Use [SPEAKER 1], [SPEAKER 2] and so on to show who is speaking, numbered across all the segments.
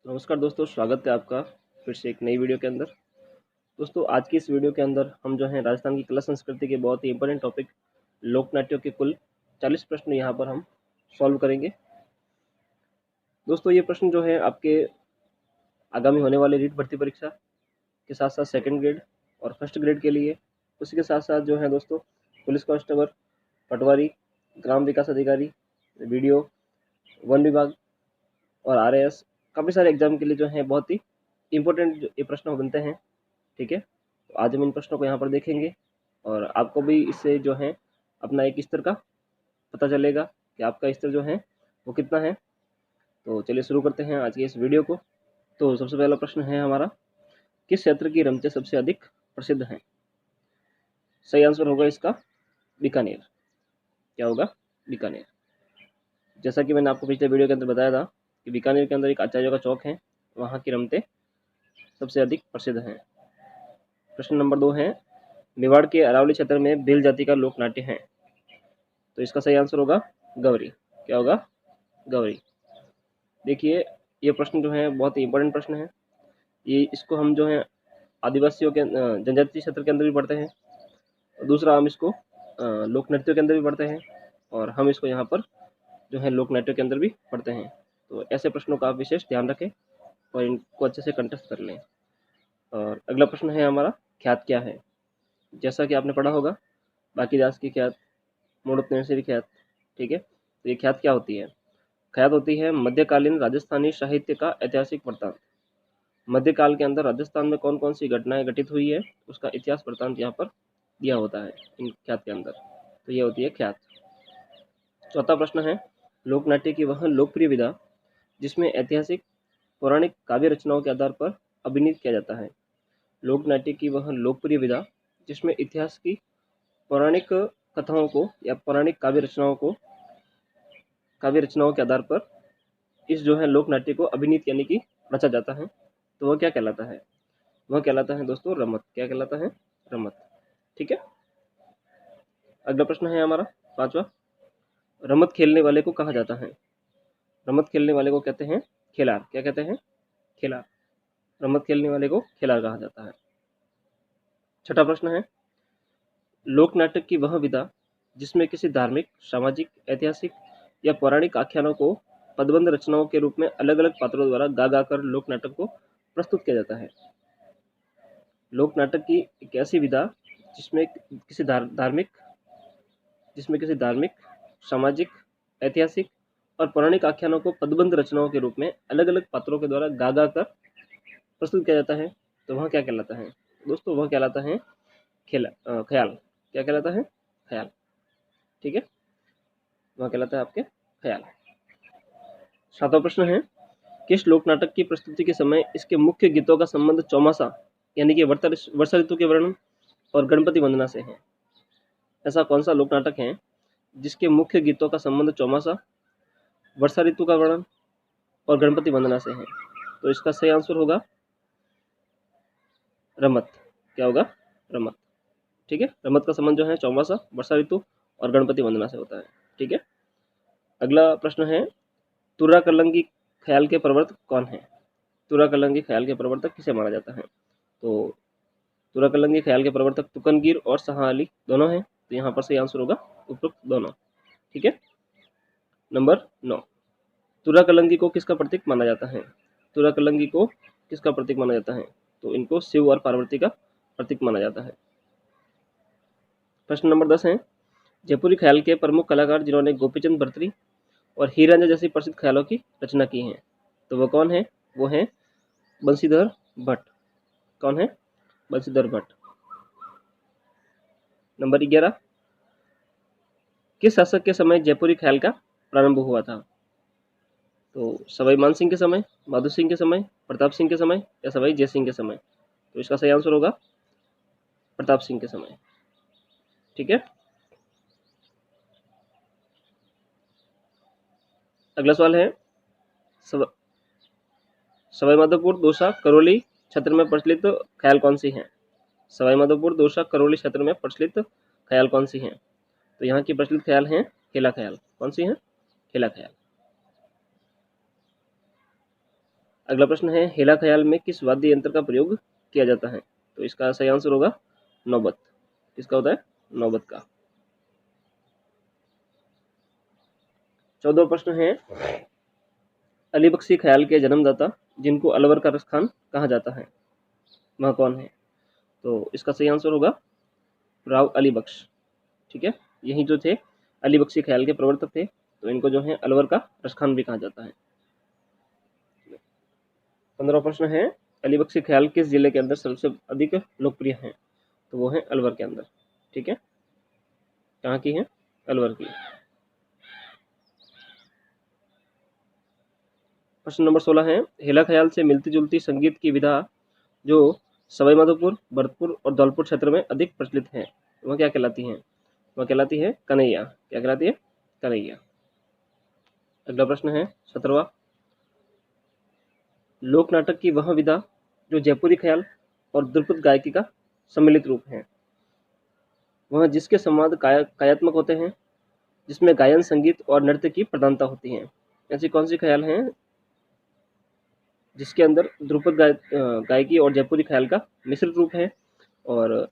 [SPEAKER 1] नमस्कार दोस्तों, स्वागत है आपका फिर से एक नई वीडियो के अंदर। दोस्तों, आज की इस वीडियो के अंदर हम जो है राजस्थान की कला संस्कृति के बहुत ही इंपॉर्टेंट टॉपिक लोक नाट्यों के कुल 40 प्रश्न यहाँ पर हम सॉल्व करेंगे। दोस्तों, ये प्रश्न जो है आपके आगामी होने वाले रीट भर्ती परीक्षा के साथ साथ सेकंड ग्रेड और फर्स्ट ग्रेड के लिए, उसी के साथ साथ जो है दोस्तों पुलिस कांस्टेबल, पटवारी, ग्राम विकास अधिकारी, वीडियो, वन विभाग और आरएएस काफ़ी सारे एग्जाम के लिए जो है बहुत ही इंपॉर्टेंट ये प्रश्न बनते हैं। ठीक है, तो आज हम इन प्रश्नों को यहाँ पर देखेंगे और आपको भी इससे जो है अपना एक स्तर का पता चलेगा कि आपका स्तर जो है वो कितना है। तो चलिए शुरू करते हैं आज की इस वीडियो को। तो सबसे पहला प्रश्न है हमारा, किस क्षेत्र की रमतें सबसे अधिक प्रसिद्ध हैं? सही आंसर होगा इसका बीकानेर। क्या होगा? बीकानेर। जैसा कि मैंने आपको पिछले वीडियो के अंदर बताया था कि बीकानेर के अंदर एक आचार्यों का चौक है, वहाँ की रमतें सबसे अधिक प्रसिद्ध हैं। प्रश्न नंबर 2 है, मेवाड़ के अरावली क्षेत्र में भील जाति का लोक नाट्य है, तो इसका सही आंसर होगा गौरी। क्या होगा? गौरी। देखिए, ये प्रश्न जो है बहुत ही इंपॉर्टेंट प्रश्न है। ये इसको हम जो है आदिवासियों के जनजातीय क्षेत्र के अंदर भी पढ़ते हैं। दूसरा, हम इसको लोक नृत्यों के अंदर भी पढ़ते हैं और हम इसको यहाँ पर जो है लोक नाट्यों के अंदर भी पढ़ते हैं। तो ऐसे प्रश्नों का आप विशेष ध्यान रखें और इनको अच्छे से कंठस्थ कर लें। और अगला प्रश्न है हमारा, ख्यात क्या है? जैसा कि आपने पढ़ा होगा, बाकी दास की ख्यात, मूढ़त नरसिंह ख्यात। ठीक है, तो ये ख्यात क्या होती है? ख्यात होती है मध्यकालीन राजस्थानी साहित्य का ऐतिहासिक वृत्तांत। मध्यकाल के अंदर राजस्थान में कौन कौन सी घटनाएं घटित हुई है, उसका इतिहास वृत्तांत यहाँ पर दिया होता है इन ख्यात के अंदर। तो ये होती है ख्यात। चौथा प्रश्न है, लोक नाट्य की वह लोकप्रिय विधा जिसमें ऐतिहासिक पौराणिक काव्य रचनाओं के आधार पर अभिनीत किया जाता है। लोक नाट्य की वह लोकप्रिय विधा जिसमें इतिहास की पौराणिक कथाओं को या पौराणिक काव्य रचनाओं के आधार पर इस जो है लोक नाट्य को अभिनीत यानी कि रचा जाता है, तो वह क्या कहलाता है? वह कहलाता है दोस्तों रमत। क्या कहलाता है? रमत। ठीक है, अगला प्रश्न है हमारा पांचवा, रमत खेलने वाले को कहा जाता है? रमत खेलने वाले को कहते हैं खिलार। क्या कहते हैं? खिलार। रमत खेलने वाले को खिलार कहा जाता है। छठा प्रश्न है, लोक नाटक की वह विधा जिसमें किसी धार्मिक, सामाजिक, ऐतिहासिक या पौराणिक आख्यानों को पदबंध रचनाओं के रूप में अलग अलग पात्रों द्वारा गा गा कर लोक नाटक को प्रस्तुत किया जाता है। लोक नाटक की एक ऐसी विधा जिसमें किसी धार्मिक, सामाजिक, ऐतिहासिक और पौराणिक आख्यानों को पदबंध रचनाओं के रूप में अलग अलग पात्रों के द्वारा गा गा कर प्रस्तुत किया जाता है, तो वह क्या कहलाता है? दोस्तों, वह कहलाता है ख्याल। क्या कहलाता है? ख्याल। ठीक है, वह कहलाता है आपके ख्याल। सातवां प्रश्न है, किस लोक नाटक की प्रस्तुति के समय इसके मुख्य गीतों का संबंध चौमासा यानी कि वर्षा ऋतु के वर्णन और गणपति वंदना से है? ऐसा कौन सा लोक नाटक है जिसके मुख्य गीतों का संबंध चौमासा, वर्षा ऋतु का वर्णन और गणपति वंदना से है? तो इसका सही आंसर होगा रमत। क्या होगा? रमत। ठीक है, रमत का संबंध जो है चौमासा, वर्षा ऋतु और गणपति वंदना से होता है। ठीक है, अगला प्रश्न है, तुर्रा कलंगी ख्याल के प्रवर्तक कौन है? तुर्रा कलंगी ख्याल के प्रवर्तक किसे माना जाता है? तो तुर्रा कलंगी ख्याल के प्रवर्तक तुकनगीर और शाह अली दोनों हैं, तो यहाँ पर सही आंसर होगा उपरोक्त दोनों। ठीक है, नंबर 9, तुर्रा कलंगी को किसका प्रतीक माना जाता है? तुर्रा कलंगी को किसका प्रतीक माना जाता है? तो इनको शिव और पार्वती का प्रतीक माना जाता है। प्रश्न नंबर 10 है, जयपुरी ख्याल के प्रमुख कलाकार जिन्होंने गोपीचंद बर्तरी और हीर रांझा जैसी प्रसिद्ध ख्यालों की रचना की है, तो वो कौन है? वो है बंशीधर भट्ट। कौन है? बंशीधर भट्ट। नंबर 11, किस शासक के समय जयपुरी ख्याल का प्रारंभ हुआ था? तो सवाई मान सिंह के समय, बहादुर सिंह के समय, प्रताप सिंह के समय या सवाई जय सिंह के समय? तो इसका सही आंसर होगा प्रताप सिंह के समय। ठीक है, अगला सवाल है, सवाई माधोपुर, दौसा, करौली क्षेत्र में प्रचलित ख्याल कौन सी है? सवाई माधोपुर, दौसा, करौली क्षेत्र में प्रचलित ख्याल कौन सी है? तो यहाँ की प्रचलित ख्याल है खेला ख्याल। कौन सी है? खेला ख्याल। अगला प्रश्न है, हेला ख्याल में किस वाद्य यंत्र का प्रयोग किया जाता है? तो इसका सही आंसर होगा नौबत। किसका होता है? नौबत का। 14वां प्रश्न है, अली बख्शी ख्याल के जन्मदाता जिनको अलवर का रसखान कहा जाता है, वह कौन है? तो इसका सही आंसर होगा राव अली बख्श। ठीक है, यही जो थे अली बख्शी ख्याल के प्रवर्तक थे, तो इनको जो है अलवर का रसखान भी कहा जाता है। 15वां प्रश्न है, अली बख्शी ख्याल किस जिले के अंदर सबसे अधिक लोकप्रिय है? तो वो है अलवर के अंदर। ठीक है, कहाँ की है? अलवर की। प्रश्न नंबर 16 है, हेला ख्याल से मिलती जुलती संगीत की विधा जो सवाईमाधोपुर, भरतपुर और धौलपुर क्षेत्र में अधिक प्रचलित है, वह क्या कहलाती है? वह कहलाती है कन्हैया। क्या कहलाती है? कन्हैया। अगला प्रश्न है 17वां, लोक नाटक की वह विधा जो जयपुरी ख्याल और ध्रुपद गायकी का सम्मिलित रूप है, वह जिसके संवाद कायात्मक होते हैं, जिसमें गायन, संगीत और नृत्य की प्रधानता होती है, ऐसी कौन सी ख्याल है जिसके अंदर ध्रुपद गायकी और जयपुरी ख्याल का मिश्रित रूप है और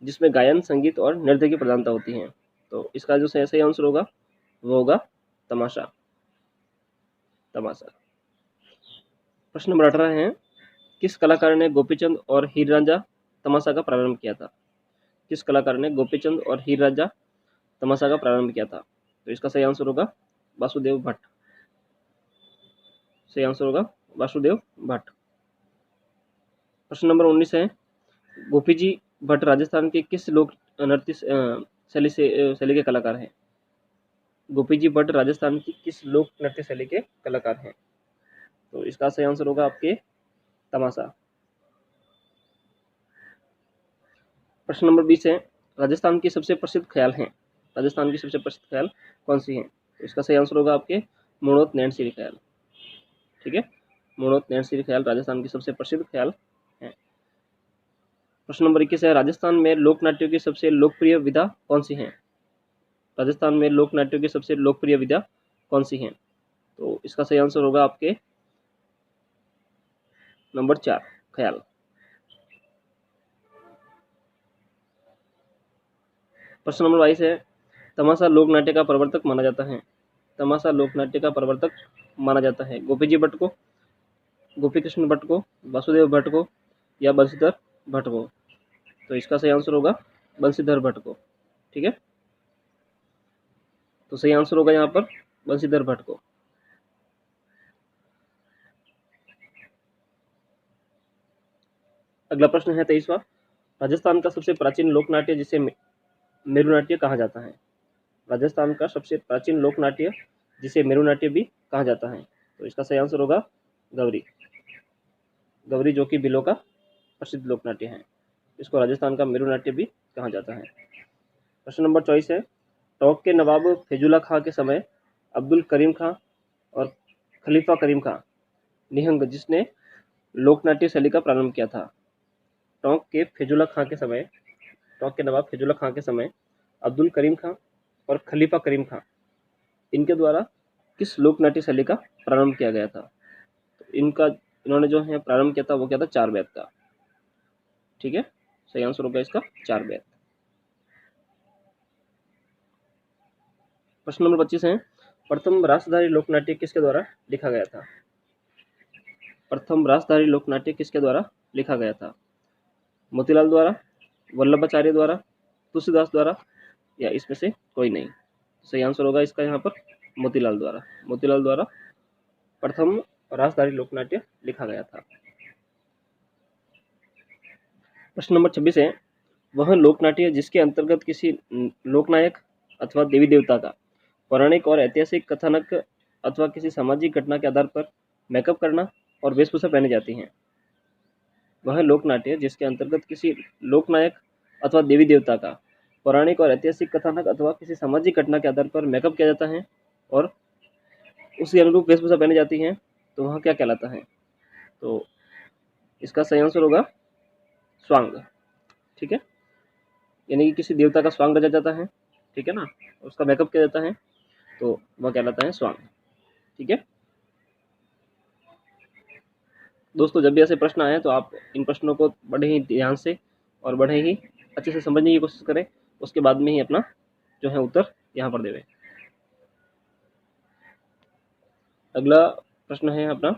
[SPEAKER 1] जिसमें गायन, संगीत और नृत्य की प्रधानता होती है? तो इसका जो सही आंसर होगा वो होगा तमाशा। तमाशा। प्रश्न नंबर 18 है, किस कलाकार ने गोपीचंद और हीर रांझा तमाशा का प्रारंभ किया था? किस कलाकार ने गोपीचंद और हीर रांझा तमाशा का प्रारंभ किया था? तो इसका सही आंसर होगा वासुदेव भट्ट। सही आंसर होगा वासुदेव भट्ट। प्रश्न नंबर 19 है, गोपी जी भट्ट राजस्थान के किस लोक नृत्य शैली के कलाकार हैं? गोपी जी भट्ट राजस्थान की किस लोक नृत्य शैली के कलाकार हैं? तो इसका सही आंसर होगा आपके तमाशा। प्रश्न नंबर 20 है, राजस्थान की सबसे प्रसिद्ध ख्याल है, राजस्थान की सबसे प्रसिद्ध ख्याल कौन सी है? तो इसका सही आंसर होगा आपके मुड़ोत नैनसिरी ख्याल। ठीक है, मुड़ोत नैनसिरी ख्याल राजस्थान की सबसे प्रसिद्ध ख्याल है। प्रश्न नंबर 21 है, राजस्थान में लोक नाट्यों की सबसे लोकप्रिय विधा कौन सी है? राजस्थान में लोक नाट्यों की सबसे लोकप्रिय विधा कौन सी है? तो इसका सही आंसर होगा आपके नंबर 4 ख्याल। प्रश्न नंबर 22 है, तमाशा लोक नाट्य का प्रवर्तक माना जाता है, तमाशा लोक नाट्य का प्रवर्तक माना जाता है गोपी जी भट्ट को, गोपी कृष्ण भट्ट को, वासुदेव भट्ट को या बंशीधर भट्ट को? तो इसका सही आंसर होगा बंशीधर भट्ट को। ठीक है, तो सही आंसर होगा यहाँ पर बंशीधर भट्ट को। अगला प्रश्न है 23वां, राजस्थान का सबसे प्राचीन लोक नाट्य जिसे मेरू नाट्य कहा जाता है, राजस्थान का सबसे प्राचीन लोक नाट्य जिसे मेरू नाट्य भी कहा जाता है, तो इसका सही आंसर होगा गौरी। गौरी जो कि बिलो का प्रसिद्ध लोक नाट्य है, इसको राजस्थान का मेरू नाट्य भी कहा जाता है। प्रश्न नंबर 24 है, टोंक के नवाब फैजुल्ला खां के समय अब्दुल करीम खां और खलीफा करीम खां निहंग जिसने लोकनाट्य शैली का प्रारंभ किया था, टोंक के फैजुल्ला खां के समय, टोंक के नवाब फैजुल्ला खां के समय अब्दुल करीम खां और खलीफा करीम खां, इनके द्वारा किस लोकनाट्य शैली का प्रारंभ किया गया था? तो इन्होंने जो है प्रारंभ किया था वो क्या था? चार बैत का। ठीक है, सही आंसर होगा इसका चार बैत। प्रश्न नंबर 25 है, प्रथम रासधारी लोकनाट्य किसके द्वारा लिखा गया था? प्रथम रासधारी लोकनाट्य किसके द्वारा लिखा गया था? मोतीलाल द्वारा, वल्लभाचार्य द्वारा, तुलसीदास द्वारा या इसमें से कोई नहीं? सही आंसर होगा इसका यहाँ पर मोतीलाल द्वारा। मोतीलाल द्वारा प्रथम रासधारी लोकनाट्य लिखा गया था। प्रश्न नंबर 26 है, वह लोकनाट्य जिसके अंतर्गत किसी लोकनायक अथवा देवी देवता का पौराणिक और ऐतिहासिक कथानक अथवा किसी सामाजिक घटना के आधार पर मेकअप करना और वेशभूषा पहनी जाती है, वह लोकनाट्य जिसके अंतर्गत किसी लोकनायक अथवा देवी देवता का पौराणिक और ऐतिहासिक कथानक अथवा किसी सामाजिक घटना के आधार पर मेकअप किया जाता है और उसके अनुरूप वेशभूषा पहनी जाती है, तो वह क्या कहलाता है? तो इसका सही आंसर होगा स्वांग। ठीक है, यानी कि किसी देवता का स्वांग रचा जाता है, ठीक है ना, उसका मेकअप किया जाता है, तो वह कहलाता है स्वांग। ठीक है, दोस्तों जब भी ऐसे प्रश्न आए तो आप इन प्रश्नों को बड़े ही ध्यान से और बड़े ही अच्छे से समझने की कोशिश करें, उसके बाद में ही अपना जो है उत्तर यहाँ पर देवें। अगला प्रश्न है अपना,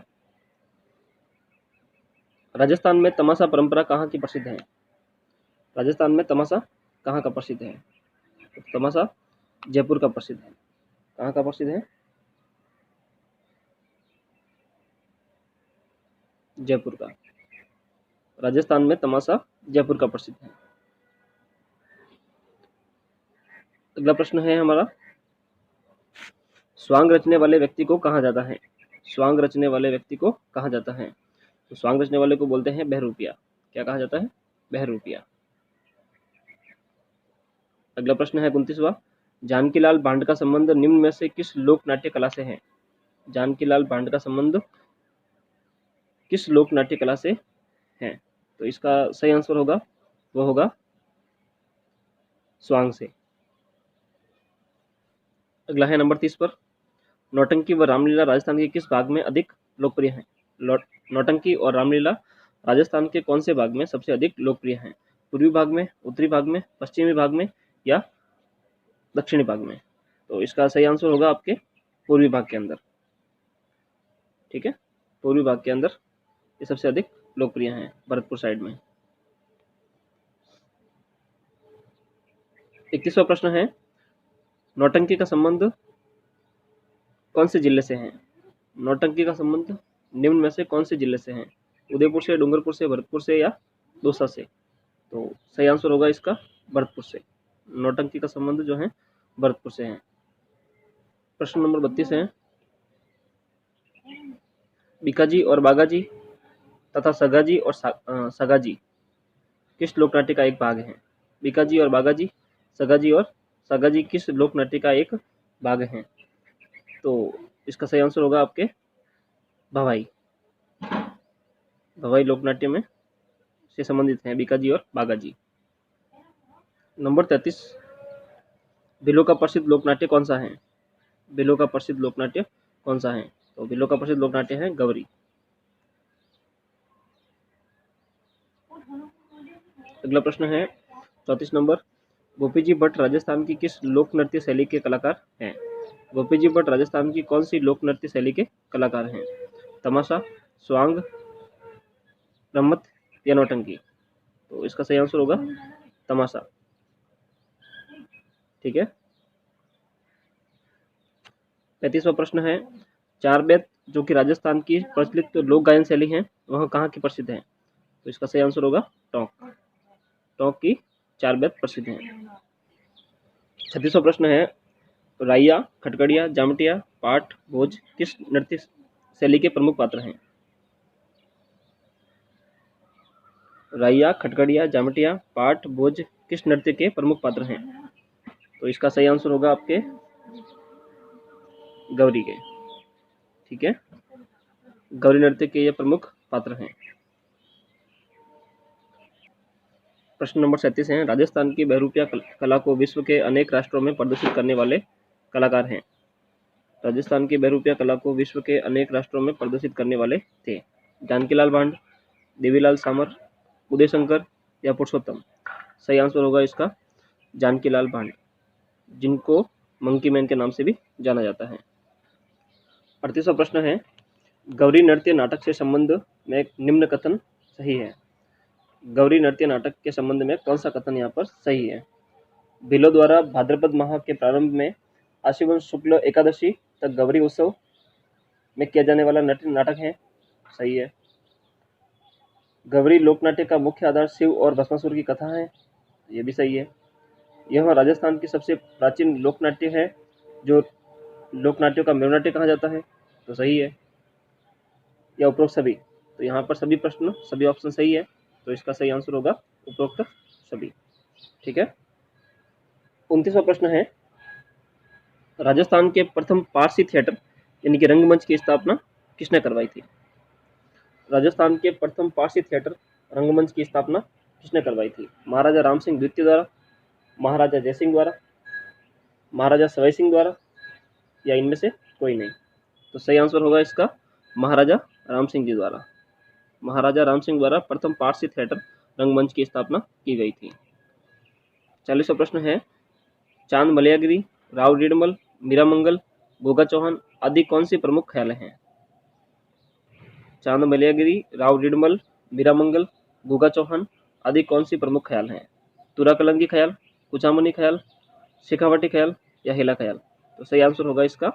[SPEAKER 1] राजस्थान में तमाशा परंपरा कहाँ की प्रसिद्ध है? राजस्थान में तमाशा कहाँ का प्रसिद्ध है? तो तमाशा जयपुर का प्रसिद्ध है। कहाँ का प्रसिद्ध है? जयपुर का। राजस्थान में तमाशा जयपुर का प्रसिद्ध है। अगला प्रश्न है हमारा, स्वांग रचने वाले व्यक्ति को कहा जाता है? स्वांग रचने वाले व्यक्ति को कहा जाता है? तो स्वांग रचने वाले को बोलते हैं बहरूपिया। क्या कहा जाता है? बहरूपिया। अगला प्रश्न है 29वां, जानकीलाल भांड का संबंध निम्न में से किस लोक नाट्य कला से है? जानकीलाल भांड का संबंध किस लोक नाट्य कला से है? तो इसका सही आंसर होगा, वो होगा स्वांग से। अगला है नंबर 30 पर, नौटंकी व रामलीला राजस्थान के किस भाग में अधिक लोकप्रिय है? नौटंकी और रामलीला राजस्थान के कौन से भाग में सबसे अधिक लोकप्रिय हैं? पूर्वी भाग में, उत्तरी भाग में, पश्चिमी भाग में या दक्षिणी भाग में? तो इसका सही आंसर होगा आपके पूर्वी भाग के अंदर। ठीक है, पूर्वी भाग के अंदर ये सबसे अधिक लोकप्रिय हैं, भरतपुर साइड में। 31वां प्रश्न है, नौटंकी का संबंध कौन से जिले से है? नौटंकी का संबंध निम्न में से कौन से जिले से है? उदयपुर से, डूंगरपुर से, भरतपुर से या दौसा से? तो सही आंसर होगा इसका भरतपुर से। नौटंकी का संबंध जो है भरतपुर से है। प्रश्न नंबर 32 है, बीकाजी और बागाजी तथा सगाजी और सगाजी किस लोकनाट्य का एक भाग है? बीकाजी और बागाजी, सगाजी और सगाजी किस लोकनाट्य का एक भाग है? तो इसका सही आंसर होगा आपके भवाई। भवाई लोकनाट्य में से संबंधित हैं बीकाजी और बागाजी। नंबर 33, भिल्लों का प्रसिद्ध लोकनाट्य कौन सा है? भिल्लों का प्रसिद्ध लोकनाट्य कौन सा है? तो भिल्लों का प्रसिद्ध लोकनाट्य है गौरी। अगला प्रश्न है 34 नंबर, गोपी जी भट्ट राजस्थान की किस लोक नृत्य शैली के कलाकार हैं? गोपी जी भट्ट राजस्थान की कौन सी लोक नृत्य शैली के कलाकार हैं? तमाशा, स्वांग, रम्मत या नौटंकी? तो इसका सही आंसर होगा तमाशा। ठीक है, 35वां प्रश्न है, चार बेत जो कि राजस्थान की प्रचलित लोक गायन शैली है वह कहाँ की प्रसिद्ध है? तो इसका सही आंसर होगा टोंक। टोंक की चार बेत प्रसिद्ध है। 36वां प्रश्न है, राइया, खटखड़िया, जामटिया, पाठ, भोज किस नृत्य शैली के प्रमुख पात्र हैं? राइया, खटखड़िया, जामटिया, पाठ, भोज किस नृत्य के प्रमुख पात्र हैं? तो इसका सही आंसर होगा आपके गौरी के। ठीक है, गौरी नृत्य के ये प्रमुख पात्र हैं। प्रश्न नंबर 37 है, राजस्थान की बहरूपिया कला को विश्व के अनेक राष्ट्रों में प्रदर्शित करने वाले कलाकार हैं? राजस्थान की बहरूपिया कला को विश्व के अनेक राष्ट्रों में प्रदर्शित करने वाले थे? जानकीलाल भांड, देवीलाल सामर, उदय शंकर या पुरुषोत्तम? सही आंसर होगा इसका जानकीलाल भांड, जिनको मंकी मैन के नाम से भी जाना जाता है। 38वां प्रश्न है, गौरी नृत्य नाटक से संबंध में निम्न कथन सही है? गौरी नृत्य नाटक के संबंध में कौन सा कथन यहाँ पर सही है? भिल्लों द्वारा भाद्रपद माह के प्रारंभ में आश्विन शुक्ल एकादशी तक गौरी उत्सव में किया जाने वाला नृत्य नाटक है। सही है। गौरी लोकनाट्य का मुख्य आधार शिव और भस्मासुर की कथा है। ये भी सही है। यह राजस्थान की सबसे प्राचीन लोकनाट्य है जो लोकनाट्यों का मेरुनाट्य कहा जाता है। तो सही है। या उपरोक्त सभी? तो यहाँ पर सभी प्रश्न, सभी ऑप्शन सही है, तो इसका सही आंसर होगा उपरोक्त सभी। ठीक है। 29वां प्रश्न है, राजस्थान के प्रथम पारसी थिएटर यानी कि रंगमंच की स्थापना किसने करवाई थी? राजस्थान के प्रथम पारसी थिएटर रंगमंच की स्थापना किसने करवाई थी? महाराजा राम सिंह द्वितीय द्वारा, महाराजा जयसिंह द्वारा, महाराजा सवाई सिंह द्वारा या इनमें से कोई नहीं? तो सही आंसर होगा इसका महाराजा राम सिंह जी द्वारा। महाराजा राम सिंह द्वारा प्रथम पारसी थिएटर रंगमंच की स्थापना की गई थी? 40वां प्रश्न है, चांद मलयागिरी, राव रीडमल, मीरा मंगल, गोगा चौहान आदि कौन सी प्रमुख ख्याल हैं? चांद मलयागिरी, राव रीडमल, मीरा मंगल, गोगा चौहान आदि कौन सी प्रमुख ख्याल हैं? तुरा कलंगी ख्याल, कुचामनी ख्याल, शेखावटी ख्याल या हेला ख्याल? तो सही आंसर होगा इसका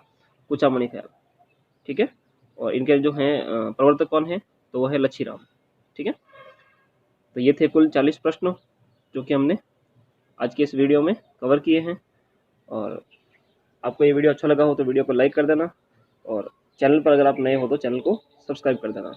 [SPEAKER 1] कुचामनी ख्याल। ठीक है, और इनके जो हैं प्रवर्तक कौन है? तो वह है लच्छीराम। ठीक है, तो ये थे कुल 40 प्रश्न जो कि हमने आज के इस वीडियो में कवर किए हैं। और आपको ये वीडियो अच्छा लगा हो तो वीडियो को लाइक कर देना, और चैनल पर अगर आप नए हो तो चैनल को सब्सक्राइब कर देना।